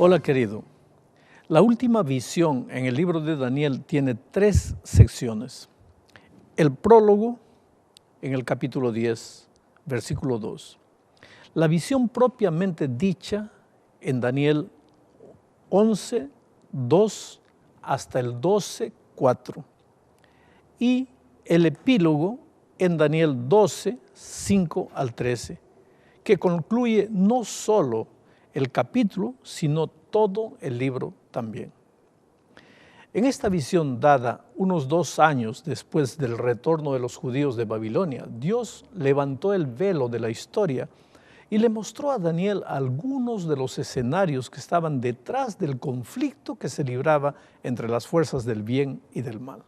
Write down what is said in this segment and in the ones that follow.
Hola querido, la última visión en el libro de Daniel tiene 3 secciones. El prólogo en el capítulo 10, versículo 2. La visión propiamente dicha en Daniel 11, 2 hasta el 12, 4. Y el epílogo en Daniel 12, 5 al 13, que concluye no solo el capítulo, sino todo el libro también. En esta visión dada unos 2 años después del retorno de los judíos de Babilonia, Dios levantó el velo de la historia y le mostró a Daniel algunos de los escenarios que estaban detrás del conflicto que se libraba entre las fuerzas del bien y del mal.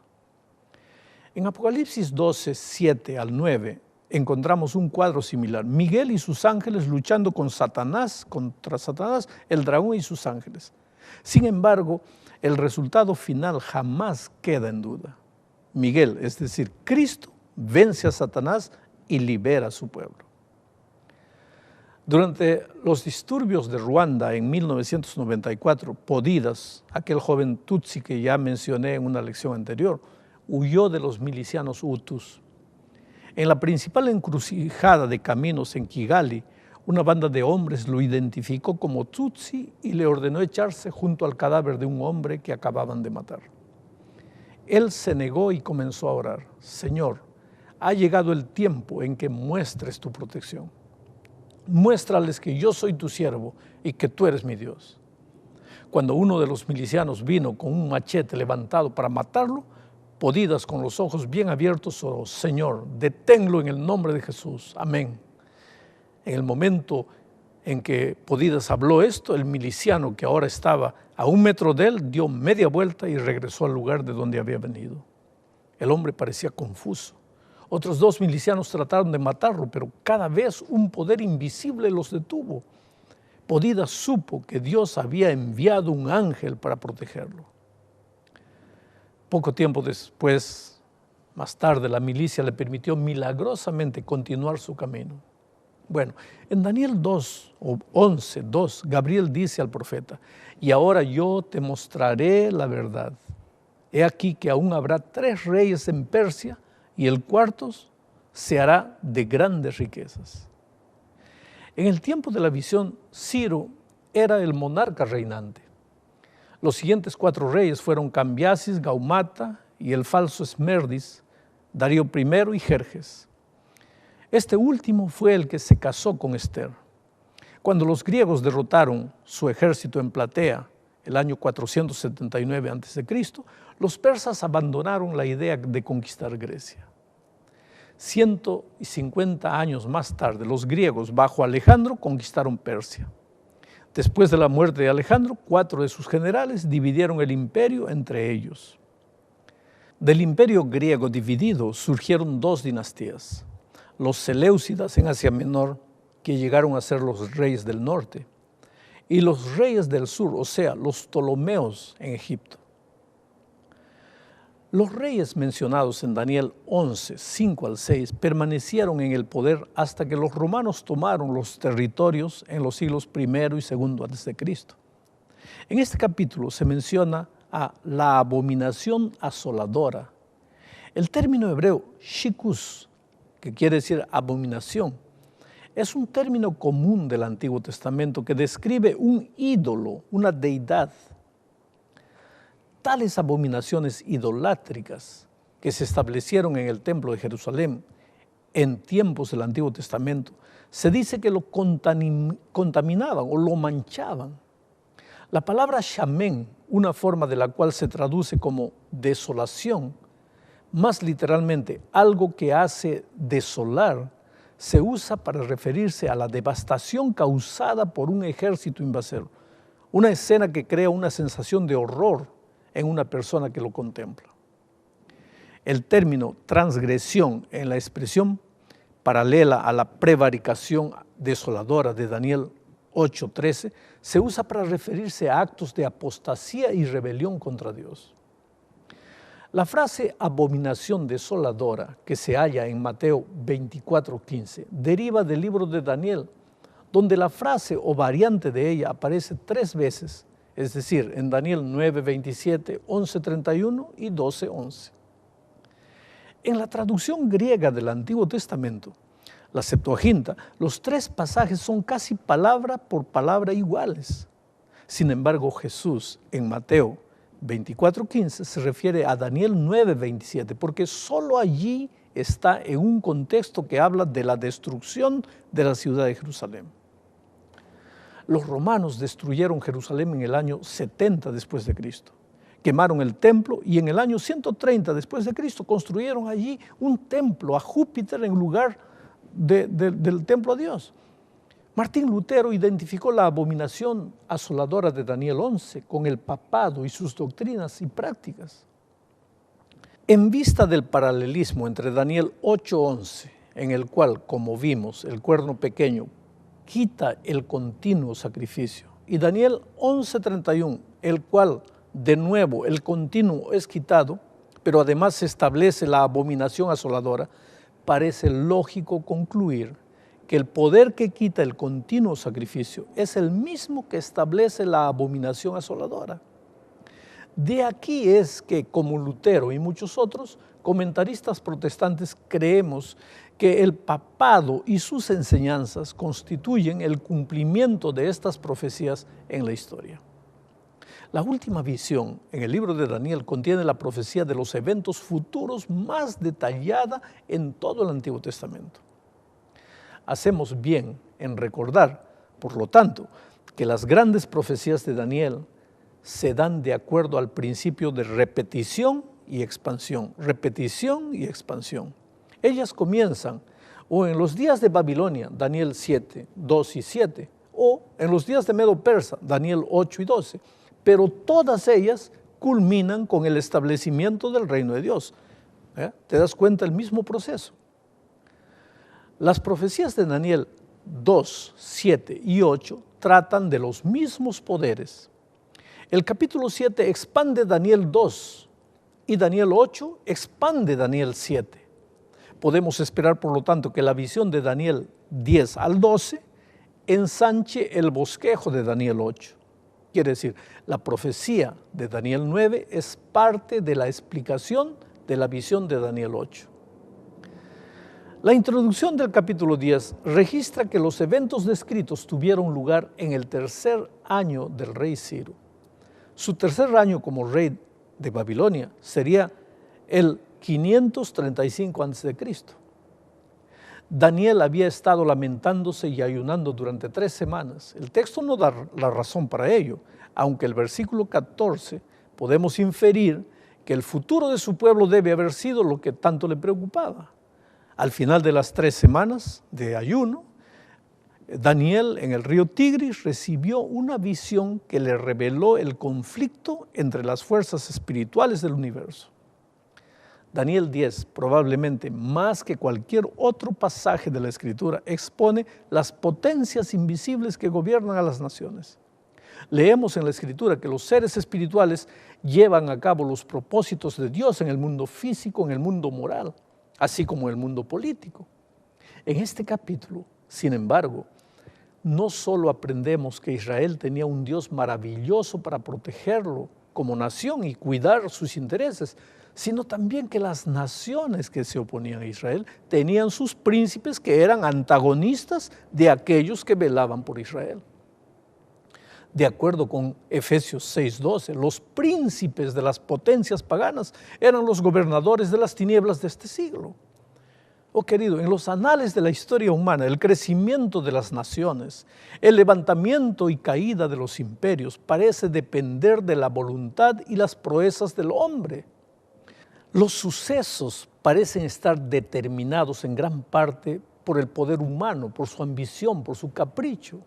En Apocalipsis 12, 7 al 9, encontramos un cuadro similar. Miguel y sus ángeles luchando contra Satanás, el dragón y sus ángeles. Sin embargo, el resultado final jamás queda en duda. Miguel, es decir, Cristo, vence a Satanás y libera a su pueblo. Durante los disturbios de Ruanda en 1994, Podidas, aquel joven tutsi que ya mencioné en una lección anterior, huyó de los milicianos hutus. En la principal encrucijada de caminos en Kigali, una banda de hombres lo identificó como tutsi y le ordenó echarse junto al cadáver de un hombre que acababan de matar. Él se negó y comenzó a orar: Señor, ha llegado el tiempo en que muestres tu protección. Muéstrales que yo soy tu siervo y que tú eres mi Dios. Cuando uno de los milicianos vino con un machete levantado para matarlo, Podidas, con los ojos bien abiertos, oró: Señor, deténlo en el nombre de Jesús. Amén. En el momento en que Podidas habló esto, el miliciano, que ahora estaba a 1 metro de él, dio media vuelta y regresó al lugar de donde había venido. El hombre parecía confuso. Otros 2 milicianos trataron de matarlo, pero cada vez un poder invisible los detuvo. Podidas supo que Dios había enviado un ángel para protegerlo. Poco tiempo después, más tarde, la milicia le permitió milagrosamente continuar su camino. Bueno, en Daniel 2 o 11, 2, Gabriel dice al profeta: y ahora yo te mostraré la verdad. He aquí que aún habrá 3 reyes en Persia y el cuarto se hará de grandes riquezas. En el tiempo de la visión, Ciro era el monarca reinante. Los siguientes 4 reyes fueron Cambiasis, Gaumata y el falso Esmerdis, Darío I y Jerjes. Este último fue el que se casó con Esther. Cuando los griegos derrotaron su ejército en Platea, el año 479 a.C., los persas abandonaron la idea de conquistar Grecia. 150 años más tarde, los griegos, bajo Alejandro, conquistaron Persia. Después de la muerte de Alejandro, 4 de sus generales dividieron el imperio entre ellos. Del imperio griego dividido surgieron 2 dinastías: los Seleucidas en Asia Menor, que llegaron a ser los reyes del norte, y los reyes del sur, o sea, los Ptolomeos en Egipto. Los reyes mencionados en Daniel 11, 5 al 6, permanecieron en el poder hasta que los romanos tomaron los territorios en los siglos I y II a.C. En este capítulo se menciona a la abominación asoladora. El término hebreo shikus, que quiere decir abominación, es un término común del Antiguo Testamento que describe un ídolo, una deidad. Tales abominaciones idolátricas que se establecieron en el templo de Jerusalén en tiempos del Antiguo Testamento, se dice que lo contaminaban o lo manchaban. La palabra shamen, una forma de la cual se traduce como desolación, más literalmente algo que hace desolar, se usa para referirse a la devastación causada por un ejército invasor, una escena que crea una sensación de horror en una persona que lo contempla. El término transgresión en la expresión paralela a la prevaricación desoladora de Daniel 8:13 se usa para referirse a actos de apostasía y rebelión contra Dios. La frase abominación desoladora que se halla en Mateo 24:15 deriva del libro de Daniel, donde la frase o variante de ella aparece 3 veces, es decir, en Daniel 9:27, 11:31 y 12:11. En la traducción griega del Antiguo Testamento, la Septuaginta, los 3 pasajes son casi palabra por palabra iguales. Sin embargo, Jesús en Mateo 24:15 se refiere a Daniel 9:27, porque solo allí está en un contexto que habla de la destrucción de la ciudad de Jerusalén. Los romanos destruyeron Jerusalén en el año 70 después de Cristo. Quemaron el templo y en el año 130 después de Cristo construyeron allí un templo a Júpiter en lugar del templo a Dios. Martín Lutero identificó la abominación asoladora de Daniel 11 con el papado y sus doctrinas y prácticas. En vista del paralelismo entre Daniel 8:11, en el cual, como vimos, el cuerno pequeño quita el continuo sacrificio, y Daniel 11:31, el cual, de nuevo, el continuo es quitado, pero además se establece la abominación asoladora, parece lógico concluir que el poder que quita el continuo sacrificio es el mismo que establece la abominación asoladora. De aquí es que, como Lutero y muchos otros comentaristas protestantes, creemos que el papado y sus enseñanzas constituyen el cumplimiento de estas profecías en la historia. La última visión en el libro de Daniel contiene la profecía de los eventos futuros más detallada en todo el Antiguo Testamento. Hacemos bien en recordar, por lo tanto, que las grandes profecías de Daniel se dan de acuerdo al principio de repetición y expansión. Repetición y expansión. Ellas comienzan o en los días de Babilonia, Daniel 7, 2 y 7, o en los días de Medo-Persa, Daniel 8 y 12, pero todas ellas culminan con el establecimiento del reino de Dios. ¿Te das cuenta? El mismo proceso. Las profecías de Daniel 2, 7 y 8 tratan de los mismos poderes. El capítulo 7 expande Daniel 2 y Daniel 8 expande Daniel 7. Podemos esperar, por lo tanto, que la visión de Daniel 10 al 12 ensanche el bosquejo de Daniel 8. Quiere decir, la profecía de Daniel 9 es parte de la explicación de la visión de Daniel 8. La introducción del capítulo 10 registra que los eventos descritos tuvieron lugar en el 3er año del rey Ciro. Su 3er año como rey de Babilonia sería el 535 a.C. Daniel había estado lamentándose y ayunando durante 3 semanas. El texto no da la razón para ello, aunque el versículo 14 podemos inferir que el futuro de su pueblo debe haber sido lo que tanto le preocupaba. Al final de las 3 semanas de ayuno, Daniel en el río Tigris recibió una visión que le reveló el conflicto entre las fuerzas espirituales del universo. Daniel 10, probablemente más que cualquier otro pasaje de la Escritura, expone las potencias invisibles que gobiernan a las naciones. Leemos en la Escritura que los seres espirituales llevan a cabo los propósitos de Dios en el mundo físico, en el mundo moral, así como en el mundo político. En este capítulo, sin embargo, no solo aprendemos que Israel tenía un Dios maravilloso para protegerlo como nación y cuidar sus intereses, sino también que las naciones que se oponían a Israel tenían sus príncipes que eran antagonistas de aquellos que velaban por Israel. De acuerdo con Efesios 6:12, los príncipes de las potencias paganas eran los gobernadores de las tinieblas de este siglo. Oh querido, en los anales de la historia humana, el crecimiento de las naciones, el levantamiento y caída de los imperios parece depender de la voluntad y las proezas del hombre. Los sucesos parecen estar determinados en gran parte por el poder humano, por su ambición, por su capricho.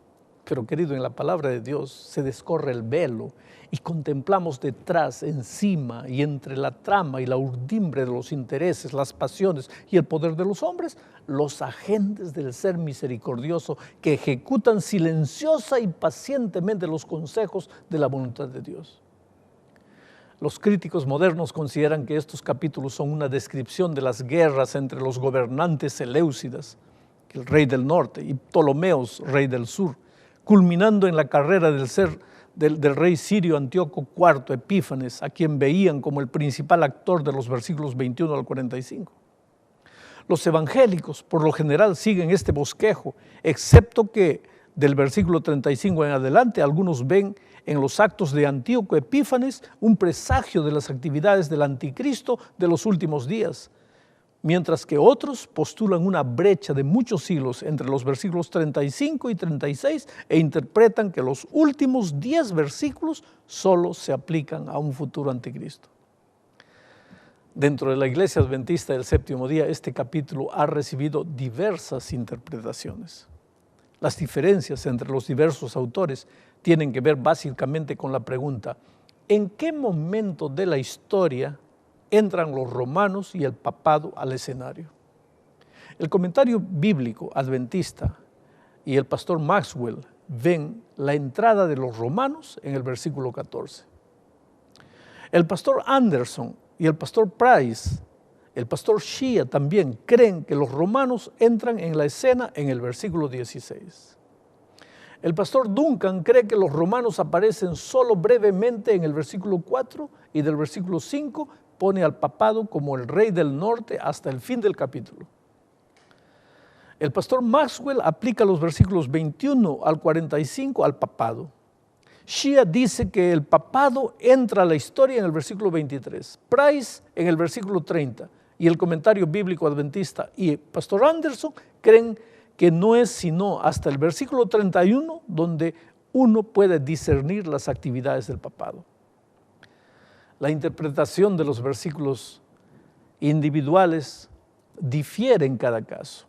Pero querido, en la palabra de Dios se descorre el velo y contemplamos detrás, encima y entre la trama y la urdimbre de los intereses, las pasiones y el poder de los hombres, los agentes del ser misericordioso que ejecutan silenciosa y pacientemente los consejos de la voluntad de Dios. Los críticos modernos consideran que estos capítulos son una descripción de las guerras entre los gobernantes seleucidas, el rey del norte, y Ptolomeos, rey del sur, culminando en la carrera del rey sirio Antíoco IV Epífanes, a quien veían como el principal actor de los versículos 21 al 45. Los evangélicos, por lo general, siguen este bosquejo, excepto que del versículo 35 en adelante, algunos ven en los actos de Antíoco Epífanes un presagio de las actividades del anticristo de los últimos días, mientras que otros postulan una brecha de muchos siglos entre los versículos 35 y 36 e interpretan que los últimos 10 versículos solo se aplican a un futuro anticristo. Dentro de la Iglesia Adventista del Séptimo Día, este capítulo ha recibido diversas interpretaciones. Las diferencias entre los diversos autores tienen que ver básicamente con la pregunta: ¿en qué momento de la historia entran los romanos y el papado al escenario? El comentario bíblico adventista y el pastor Maxwell ven la entrada de los romanos en el versículo 14. El pastor Anderson y el pastor Price, el pastor Shea también creen que los romanos entran en la escena en el versículo 16. El pastor Duncan cree que los romanos aparecen solo brevemente en el versículo 4 y del versículo 5 pone al papado como el rey del norte hasta el fin del capítulo. El pastor Maxwell aplica los versículos 21 al 45 al papado. Shea dice que el papado entra a la historia en el versículo 23, Price en el versículo 30 y el comentario bíblico adventista y pastor Anderson creen que no es sino hasta el versículo 31 donde uno puede discernir las actividades del papado. La interpretación de los versículos individuales difiere en cada caso.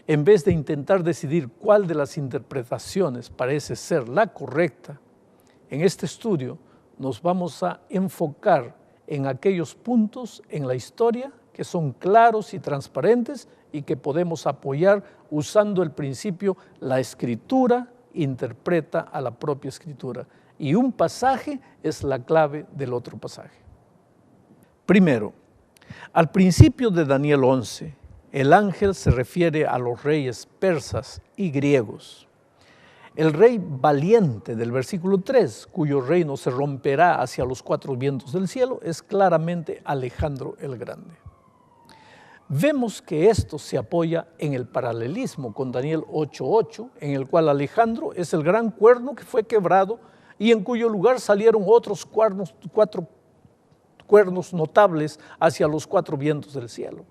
En vez de intentar decidir cuál de las interpretaciones parece ser la correcta, en este estudio nos vamos a enfocar en aquellos puntos en la historia que son claros y transparentes y que podemos apoyar usando el principio la escritura interpreta a la propia escritura y un pasaje es la clave del otro pasaje. Primero, al principio de Daniel 11, el ángel se refiere a los reyes persas y griegos. El rey valiente del versículo 3, cuyo reino se romperá hacia los 4 vientos del cielo, es claramente Alejandro el Grande. Vemos que esto se apoya en el paralelismo con Daniel 8:8, en el cual Alejandro es el gran cuerno que fue quebrado y en cuyo lugar salieron otros 4 cuernos notables hacia los 4 vientos del cielo.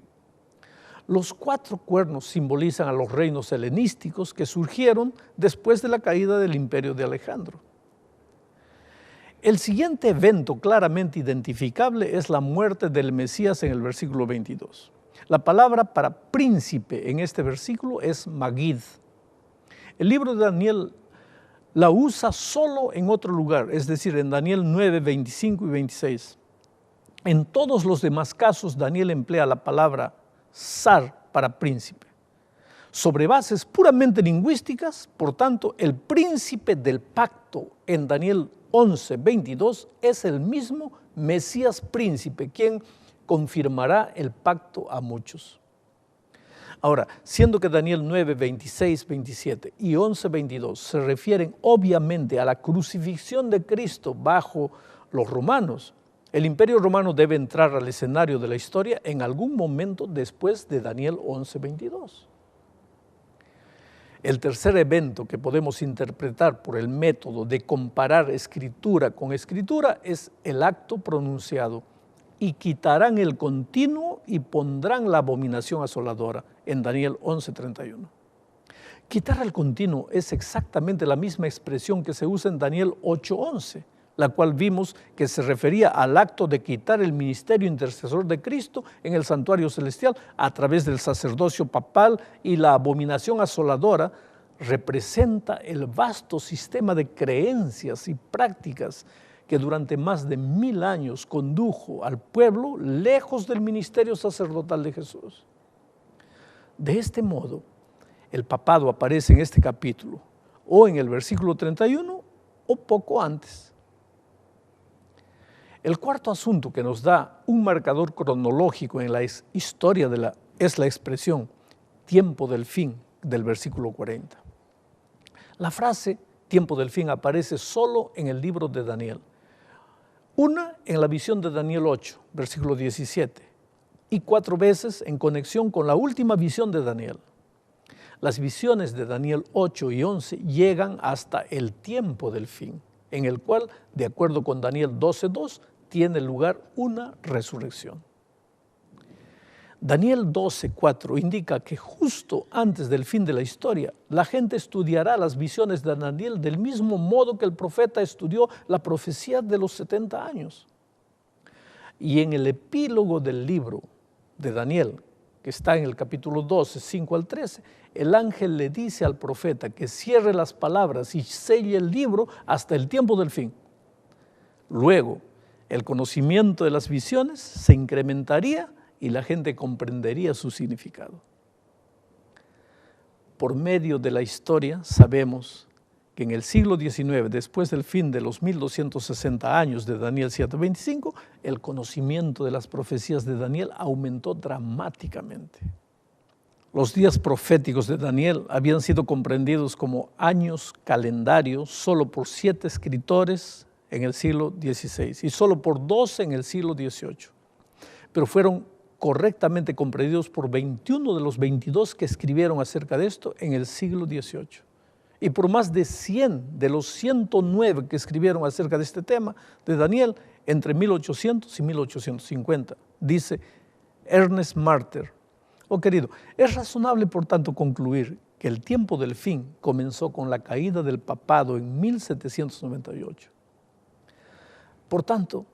Los 4 cuernos simbolizan a los reinos helenísticos que surgieron después de la caída del imperio de Alejandro. El siguiente evento claramente identificable es la muerte del Mesías en el versículo 22. La palabra para príncipe en este versículo es Magid. El libro de Daniel la usa solo en otro lugar, es decir, en Daniel 9, 25 y 26. En todos los demás casos, Daniel emplea la palabra zar para príncipe. Sobre bases puramente lingüísticas, por tanto, el príncipe del pacto en Daniel 11, 22 es el mismo Mesías príncipe, quien confirmará el pacto a muchos. Ahora, siendo que Daniel 9, 26, 27 y 11, 22 se refieren obviamente a la crucifixión de Cristo bajo los romanos, el imperio romano debe entrar al escenario de la historia en algún momento después de Daniel 11, 22. El tercer evento que podemos interpretar por el método de comparar escritura con escritura es el acto pronunciado: y quitarán el continuo y pondrán la abominación asoladora, en Daniel 11, 31. Quitar el continuo es exactamente la misma expresión que se usa en Daniel 8, 11, la cual vimos que se refería al acto de quitar el ministerio intercesor de Cristo en el santuario celestial a través del sacerdocio papal, y la abominación asoladora representa el vasto sistema de creencias y prácticas que durante más de 1000 años condujo al pueblo lejos del ministerio sacerdotal de Jesús. De este modo, el papado aparece en este capítulo, o en el versículo 31 o poco antes. El cuarto asunto que nos da un marcador cronológico en la historia es la expresión tiempo del fin, del versículo 40. La frase tiempo del fin aparece solo en el libro de Daniel. Una en la visión de Daniel 8, versículo 17, y 4 veces en conexión con la última visión de Daniel. Las visiones de Daniel 8 y 11 llegan hasta el tiempo del fin, en el cual, de acuerdo con Daniel 12:2, tiene lugar una resurrección. Daniel 12:4 indica que justo antes del fin de la historia, la gente estudiará las visiones de Daniel del mismo modo que el profeta estudió la profecía de los 70 años. Y en el epílogo del libro de Daniel, que está en el capítulo 12, 5 al 13, el ángel le dice al profeta que cierre las palabras y selle el libro hasta el tiempo del fin. Luego, el conocimiento de las visiones se incrementaría y la gente comprendería su significado. Por medio de la historia sabemos que en el siglo XIX, después del fin de los 1260 años de Daniel 7:25, el conocimiento de las profecías de Daniel aumentó dramáticamente. Los días proféticos de Daniel habían sido comprendidos como años calendarios solo por 7 escritores en el siglo XVI y solo por 12 en el siglo XVIII, pero fueron correctamente comprendidos por 21 de los 22 que escribieron acerca de esto en el siglo XVIII. Y por más de 100 de los 109 que escribieron acerca de este tema de Daniel entre 1800 y 1850, dice Ernest Marter. Oh querido, es razonable por tanto concluir que el tiempo del fin comenzó con la caída del papado en 1798. Por tanto,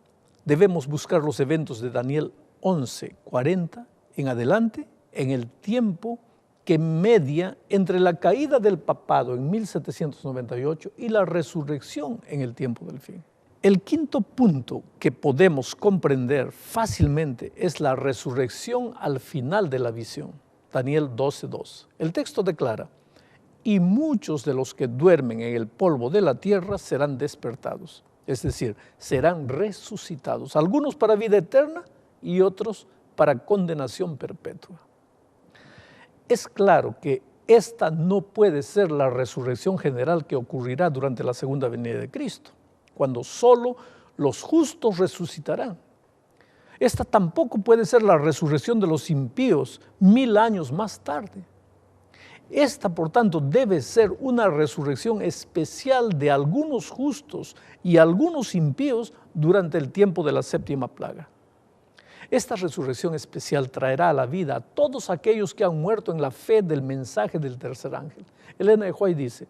debemos buscar los eventos de Daniel 11:40 en adelante en el tiempo que media entre la caída del papado en 1798 y la resurrección en el tiempo del fin. El quinto punto que podemos comprender fácilmente es la resurrección al final de la visión, Daniel 12:2. El texto declara: y muchos de los que duermen en el polvo de la tierra serán despertados, es decir, serán resucitados, algunos para vida eterna y otros para condenación perpetua. Es claro que esta no puede ser la resurrección general que ocurrirá durante la segunda venida de Cristo, cuando solo los justos resucitarán. Esta tampoco puede ser la resurrección de los impíos 1000 años más tarde. Esta, por tanto, debe ser una resurrección especial de algunos justos y algunos impíos durante el tiempo de la séptima plaga. Esta resurrección especial traerá a la vida a todos aquellos que han muerto en la fe del mensaje del tercer ángel. Elena de White dice: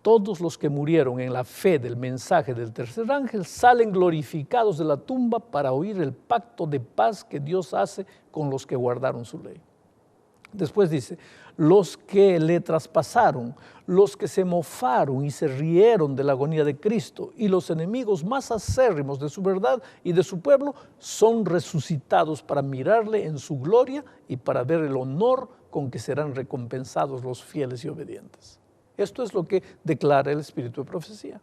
todos los que murieron en la fe del mensaje del tercer ángel salen glorificados de la tumba para oír el pacto de paz que Dios hace con los que guardaron su ley. Después dice: los que le traspasaron, los que se mofaron y se rieron de la agonía de Cristo y los enemigos más acérrimos de su verdad y de su pueblo son resucitados para mirarle en su gloria y para ver el honor con que serán recompensados los fieles y obedientes. Esto es lo que declara el espíritu de profecía.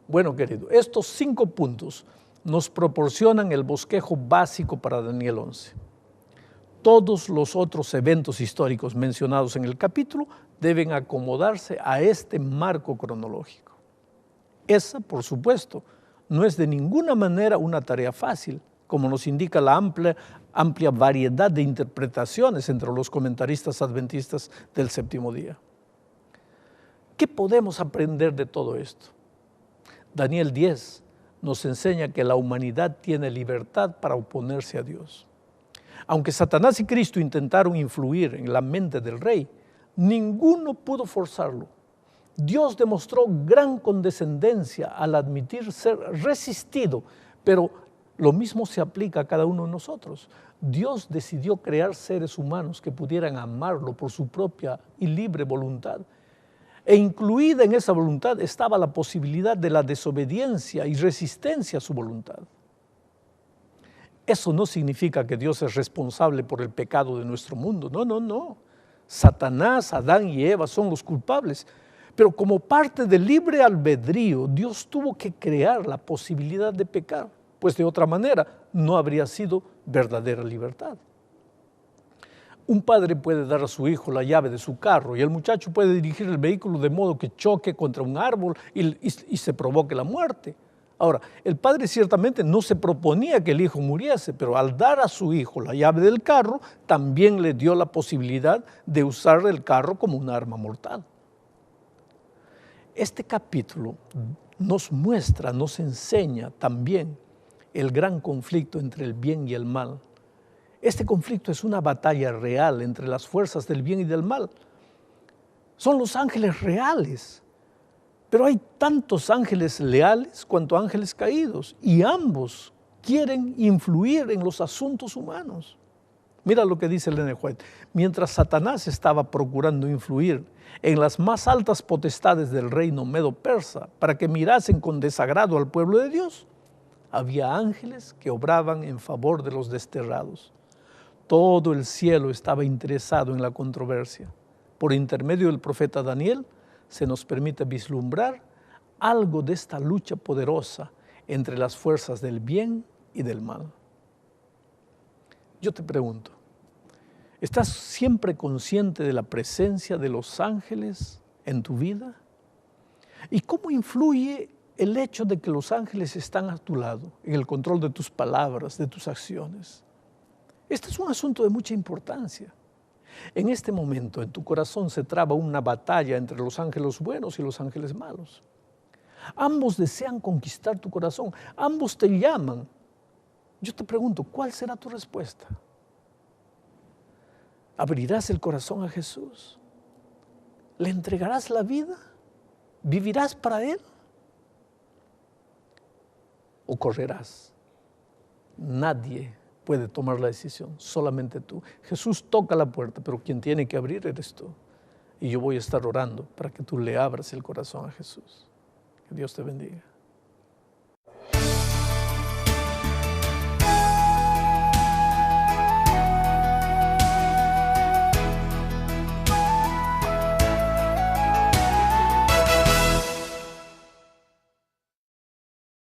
Bueno, querido, estos 5 puntos nos proporcionan el bosquejo básico para Daniel 11. Todos los otros eventos históricos mencionados en el capítulo deben acomodarse a este marco cronológico. Esa, por supuesto, no es de ninguna manera una tarea fácil, como nos indica la amplia variedad de interpretaciones entre los comentaristas adventistas del séptimo día. ¿Qué podemos aprender de todo esto? Daniel 10 nos enseña que la humanidad tiene libertad para oponerse a Dios. Aunque Satanás y Cristo intentaron influir en la mente del rey, ninguno pudo forzarlo. Dios demostró gran condescendencia al admitir ser resistido, pero lo mismo se aplica a cada uno de nosotros. Dios decidió crear seres humanos que pudieran amarlo por su propia y libre voluntad. E incluida en esa voluntad estaba la posibilidad de la desobediencia y resistencia a su voluntad. Eso no significa que Dios es responsable por el pecado de nuestro mundo. No. Satanás, Adán y Eva son los culpables. Pero como parte del libre albedrío, Dios tuvo que crear la posibilidad de pecar, pues de otra manera no habría sido verdadera libertad. Un padre puede dar a su hijo la llave de su carro y el muchacho puede dirigir el vehículo de modo que choque contra un árbol y se provoque la muerte. Ahora, el padre ciertamente no se proponía que el hijo muriese, pero al dar a su hijo la llave del carro, también le dio la posibilidad de usar el carro como un arma mortal. Este capítulo nos muestra, nos enseña también el gran conflicto entre el bien y el mal. Este conflicto es una batalla real entre las fuerzas del bien y del mal. Son los ángeles reales, pero hay tantos ángeles leales cuanto ángeles caídos, y ambos quieren influir en los asuntos humanos. Mira lo que dice Ellen White: mientras Satanás estaba procurando influir en las más altas potestades del reino medo-persa para que mirasen con desagrado al pueblo de Dios, había ángeles que obraban en favor de los desterrados. Todo el cielo estaba interesado en la controversia. Por intermedio del profeta Daniel, se nos permite vislumbrar algo de esta lucha poderosa entre las fuerzas del bien y del mal. Yo te pregunto, ¿estás siempre consciente de la presencia de los ángeles en tu vida? ¿Y cómo influye el hecho de que los ángeles están a tu lado, en el control de tus palabras, de tus acciones? Este es un asunto de mucha importancia. En este momento en tu corazón se traba una batalla entre los ángeles buenos y los ángeles malos. Ambos desean conquistar tu corazón, ambos te llaman. Yo te pregunto, ¿cuál será tu respuesta? ¿Abrirás el corazón a Jesús? ¿Le entregarás la vida? ¿Vivirás para Él? ¿O correrás? Nadie puede tomar la decisión, solamente tú. Jesús toca la puerta, pero quien tiene que abrir eres tú. Y yo voy a estar orando para que tú le abras el corazón a Jesús. Que Dios te bendiga.